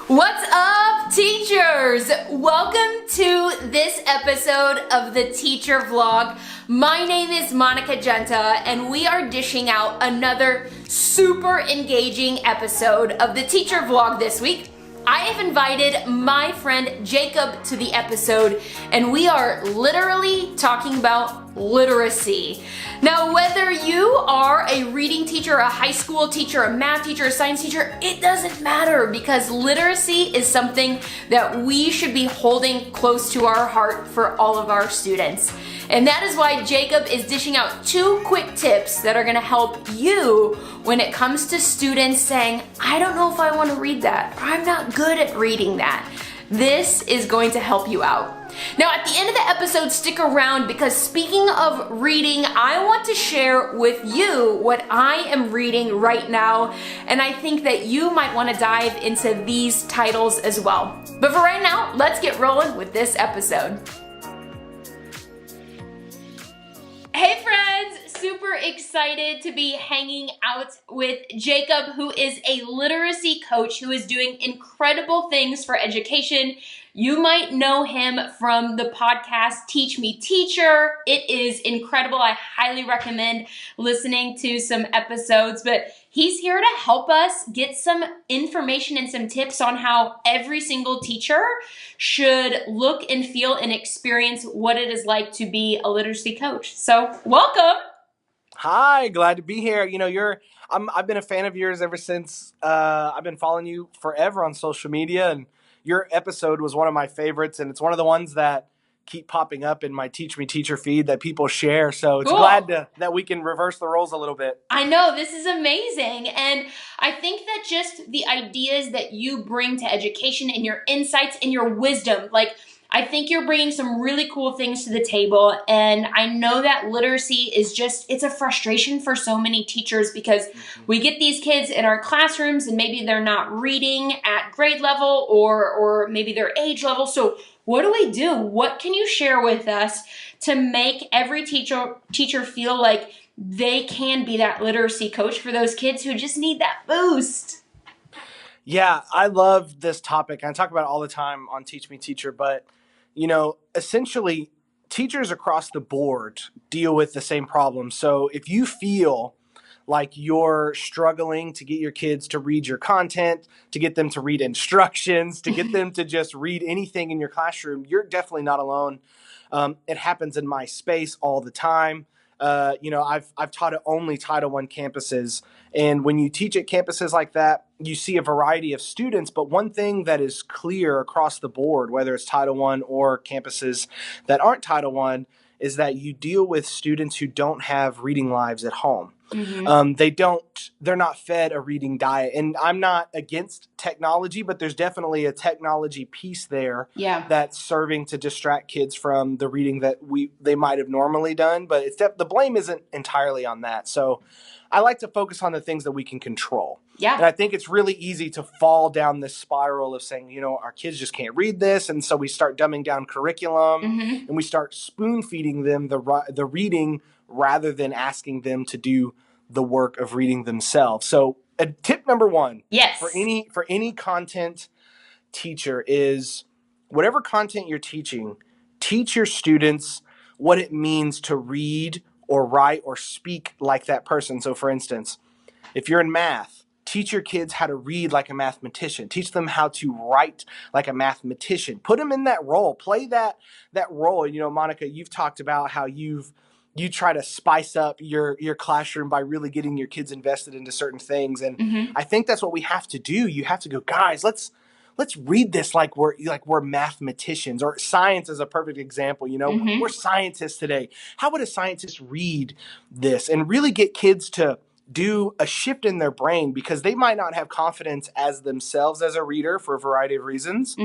What's up, teachers? Welcome to this episode of the Teacher Vlog. My name is Monica Genta, and we are dishing out another super engaging episode of the Teacher Vlog this week. I have invited my friend Jacob to the episode, and we are literally talking about literacy. Now, whether you are a reading teacher, a high school teacher, a math teacher, a science teacher, it doesn't matter, because literacy is something that we should be holding close to our heart for all of our students. And that is why Jacob is dishing out 2 quick tips that are gonna help you when it comes to students saying, I don't know if I wanna read that, or I'm not good at reading that. This is going to help you out. Now, at the end of the episode, stick around, because speaking of reading, I want to share with you what I am reading right now, and I think that you might want to dive into these titles as well. But for right now, let's get rolling with this episode. Hey friends, super excited to be hanging out with Jacob, who is a literacy coach who is doing incredible things for education. You might know him from the podcast Teach Me Teacher. It is incredible. I highly recommend listening to some episodes, but he's here to help us get some information and some tips on how every single teacher should look and feel and experience what it is like to be a literacy coach. So welcome. Hi, glad to be here. You know, I've been a fan of yours ever since I've been following you forever on social media, and your episode was one of my favorites, and it's one of the ones that keep popping up in my Teach Me Teacher feed that people share. So it's Cool. that we can reverse the roles a little bit. I know, this is amazing. And I think that just the ideas that you bring to education and your insights and your wisdom, I think you're bringing some really cool things to the table. And I know that literacy is it's a frustration for so many teachers, because we get these kids in our classrooms and maybe they're not reading at grade level or maybe their age level. So what do we do? What can you share with us to make every teacher feel like they can be that literacy coach for those kids who just need that boost? Yeah, I love this topic. I talk about it all the time on Teach Me Teacher, but you know, essentially, teachers across the board deal with the same problem. So if you feel like you're struggling to get your kids to read your content, to get them to read instructions, to get them to just read anything in your classroom, you're definitely not alone. It happens in my space all the time. I've taught at only Title I campuses. And when you teach at campuses like that, you see a variety of students. But one thing that is clear across the board, whether it's Title I or campuses that aren't Title I, is that you deal with students who don't have reading lives at home. Mm-hmm. They're not fed a reading diet. And I'm not against technology, but there's definitely a technology piece there that's serving to distract kids from the reading that they might have normally done. But the blame isn't entirely on that. So I like to focus on the things that we can control. Yeah. And I think it's really easy to fall down this spiral of saying, you know, our kids just can't read this. And so we start dumbing down curriculum and we start spoon feeding them the reading rather than asking them to do the work of reading themselves. So tip number 1 for any content teacher is, whatever content you're teaching, teach your students what it means to read or write or speak like that person. So for instance, if you're in math, teach your kids how to read like a mathematician. Teach them how to write like a mathematician. Put them in that role. Play that role. And, you know, Monica, you've talked about how you try to spice up your classroom by really getting your kids invested into certain things. And I think that's what we have to do. You have to go, guys, let's read this like we're mathematicians. Or science is a perfect example. You know, we're scientists today. How would a scientist read this? And really get kids to do a shift in their brain, because they might not have confidence as themselves as a reader for a variety of reasons,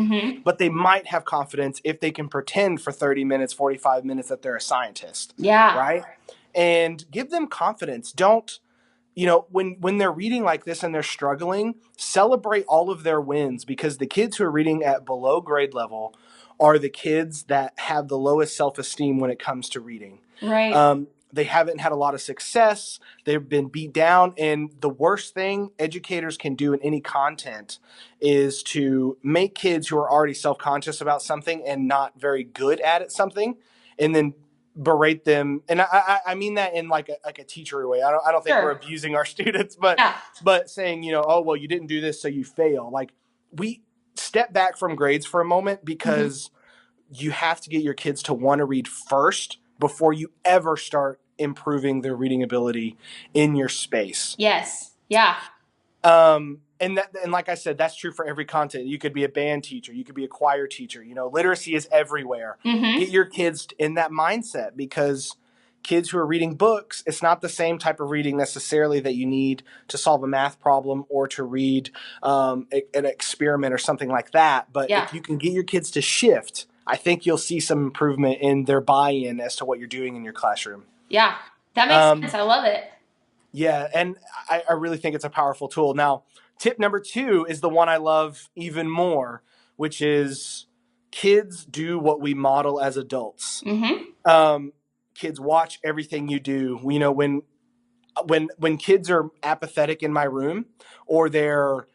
but they might have confidence if they can pretend for 30 minutes, 45 minutes that they're a scientist. Yeah. Right? And give them confidence. Don't, you know, when they're reading like this and they're struggling, celebrate all of their wins, because the kids who are reading at below grade level are the kids that have the lowest self-esteem when it comes to reading. Right. they haven't had a lot of success. They've been beat down. And the worst thing educators can do in any content is to make kids who are already self-conscious about something and not very good at it something, and then berate them. And I mean that in like a teachery way. I don't think we're abusing our students, but saying, oh, well, you didn't do this, so you fail. Like, we step back from grades for a moment, because you have to get your kids to want to read first before you ever start improving their reading ability in your space. Yes. Yeah. And like I said, that's true for every content. You could be a band teacher. You could be a choir teacher. Literacy is everywhere. Get your kids in that mindset, because kids who are reading books, it's not the same type of reading necessarily that you need to solve a math problem or to read an experiment or something like that. But if you can get your kids to shift, I think you'll see some improvement in their buy-in as to what you're doing in your classroom. Yeah, that makes sense. I love it. Yeah, and I really think it's a powerful tool. Now, tip number 2 is the one I love even more, which is kids do what we model as adults. Kids watch everything you do. When kids are apathetic in my room, or they're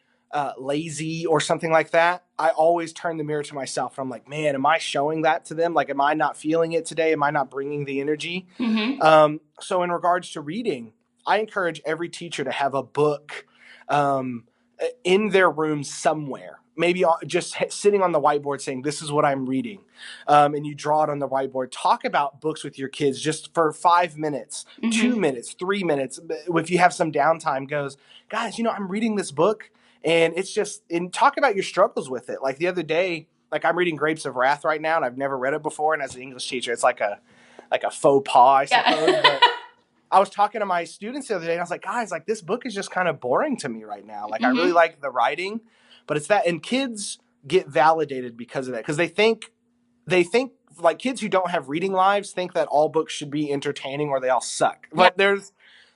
lazy or something like that, I always turn the mirror to myself. And I'm like, man, am I showing that to them? Like, am I not feeling it today? Am I not bringing the energy? So in regards to reading, I encourage every teacher to have a book in their room somewhere. Maybe just sitting on the whiteboard saying, this is what I'm reading. And you draw it on the whiteboard. Talk about books with your kids just for 5 minutes, 2 minutes, 3 minutes. If you have some downtime, goes, guys, I'm reading this book. And it's just, and talk about your struggles with it. Like the other day, like I'm reading Grapes of Wrath right now, and I've never read it before. And as an English teacher, it's like a faux pas, I suppose. But I was talking to my students the other day, and I was like, guys, like this book is just kind of boring to me right now. Like I really like the writing, but it's that, and kids get validated because of that. Because they think like kids who don't have reading lives think that all books should be entertaining or they all suck. But that's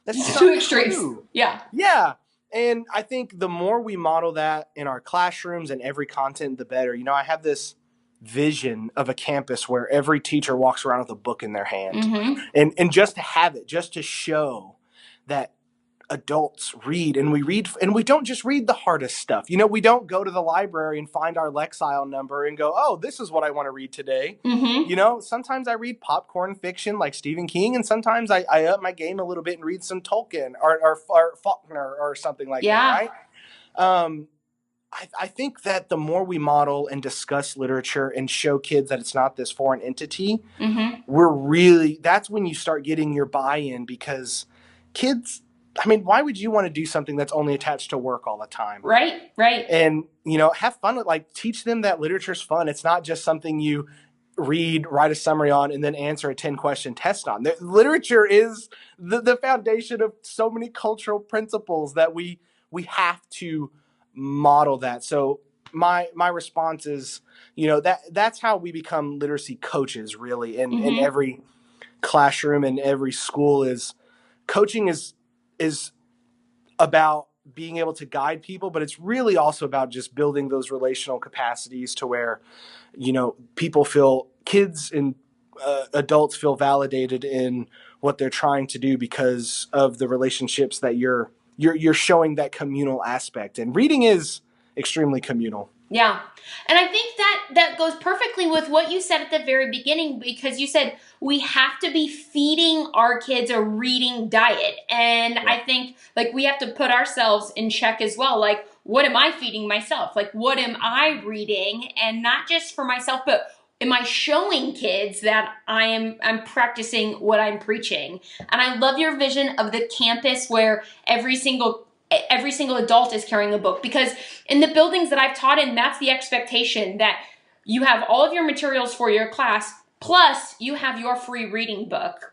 just two extremes. Yeah. Yeah. And I think the more we model that in our classrooms and every content, the better. I have this vision of a campus where every teacher walks around with a book in their hand. And just to have it, just to show that adults read, and we don't just read the hardest stuff. We don't go to the library and find our Lexile number and go, oh, this is what I want to read today. Sometimes I read popcorn fiction like Stephen King, and sometimes I up my game a little bit and read some Tolkien or Faulkner or something like that, right? I think that the more we model and discuss literature and show kids that it's not this foreign entity, that's when you start getting your buy-in, because kids, why would you want to do something that's only attached to work all the time? Right. And, have fun with, teach them that literature's fun. It's not just something you read, write a summary on, and then answer a 10-question test on. Literature is the foundation of so many cultural principles that we have to model that. So my response is, that's how we become literacy coaches, really, in every classroom and every school. Is coaching is about being able to guide people, but it's really also about just building those relational capacities to where, kids and adults feel validated in what they're trying to do because of the relationships that you're showing that communal aspect. And reading is extremely communal. Yeah. And I think that goes perfectly with what you said at the very beginning, because you said we have to be feeding our kids a reading diet. And I think we have to put ourselves in check as well. Like, what am I feeding myself? Like, what am I reading? And not just for myself, but am I showing kids that I'm practicing what I'm preaching? And I love your vision of the campus where every single adult is carrying a book, because in the buildings that I've taught in, that's the expectation, that you have all of your materials for your class, plus you have your free reading book.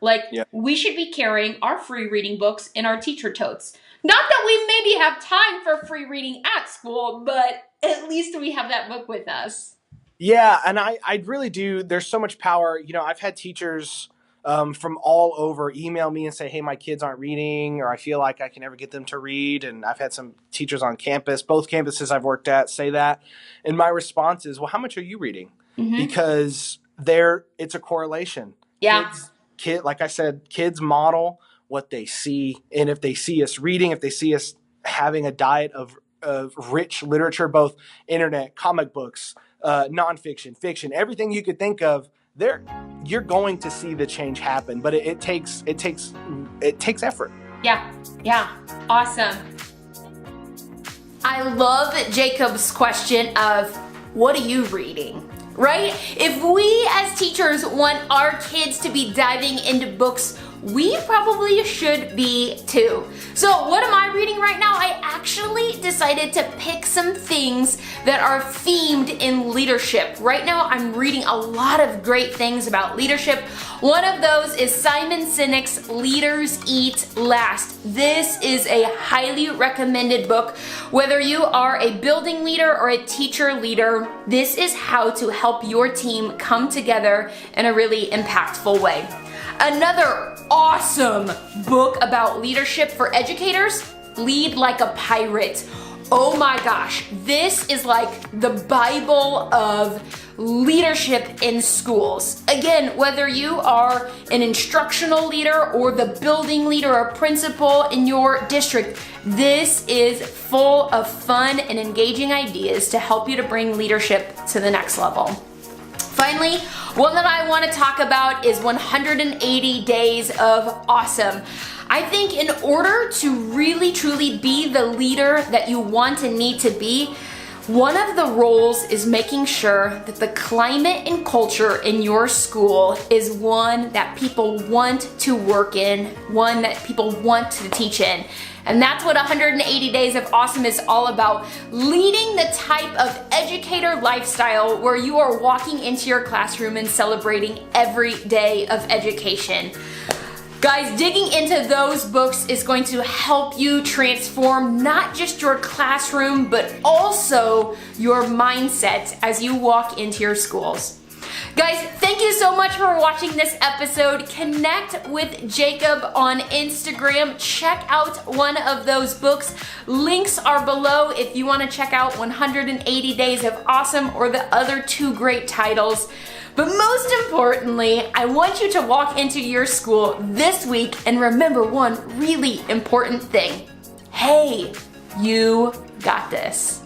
We should be carrying our free reading books in our teacher totes. Not that we maybe have time for free reading at school, but at least we have that book with us. Yeah, and I really do. There's so much power. I've had teachers from all over email me and say, hey, my kids aren't reading, or I feel like I can never get them to read. And I've had some teachers on campus, both campuses I've worked at, say that. And my response is, well, how much are you reading? Because it's a correlation. Yeah. like I said, kids model what they see. And if they see us reading, if they see us having a diet of rich literature, both internet, comic books, nonfiction, fiction, everything you could think of, you're going to see the change happen. But it takes effort. Yeah, awesome. I love Jacob's question of, what are you reading? Right? If we as teachers want our kids to be diving into books, we probably should be too. So what am I reading right now? I actually decided to pick some things that are themed in leadership. Right now I'm reading a lot of great things about leadership. One of those is Simon Sinek's Leaders Eat Last. This is a highly recommended book. Whether you are a building leader or a teacher leader, this is how to help your team come together in a really impactful way. Another awesome book about leadership for educators, Lead Like a Pirate. Oh my gosh, this is like the Bible of leadership in schools. Again, whether you are an instructional leader or the building leader or principal in your district, this is full of fun and engaging ideas to help you to bring leadership to the next level. Finally, one that I want to talk about is 180 Days of Awesome. I think in order to really truly be the leader that you want and need to be, one of the roles is making sure that the climate and culture in your school is one that people want to work in, one that people want to teach in. And that's what 180 Days of Awesome is all about. Leading the type of educator lifestyle where you are walking into your classroom and celebrating every day of education. Guys, digging into those books is going to help you transform not just your classroom, but also your mindset as you walk into your schools. Guys, thank you so much for watching this episode. Connect with Jacob on Instagram. Check out one of those books. Links are below if you want to check out 180 Days of Awesome or the other two great titles. But most importantly, I want you to walk into your school this week and remember one really important thing. Hey, you got this.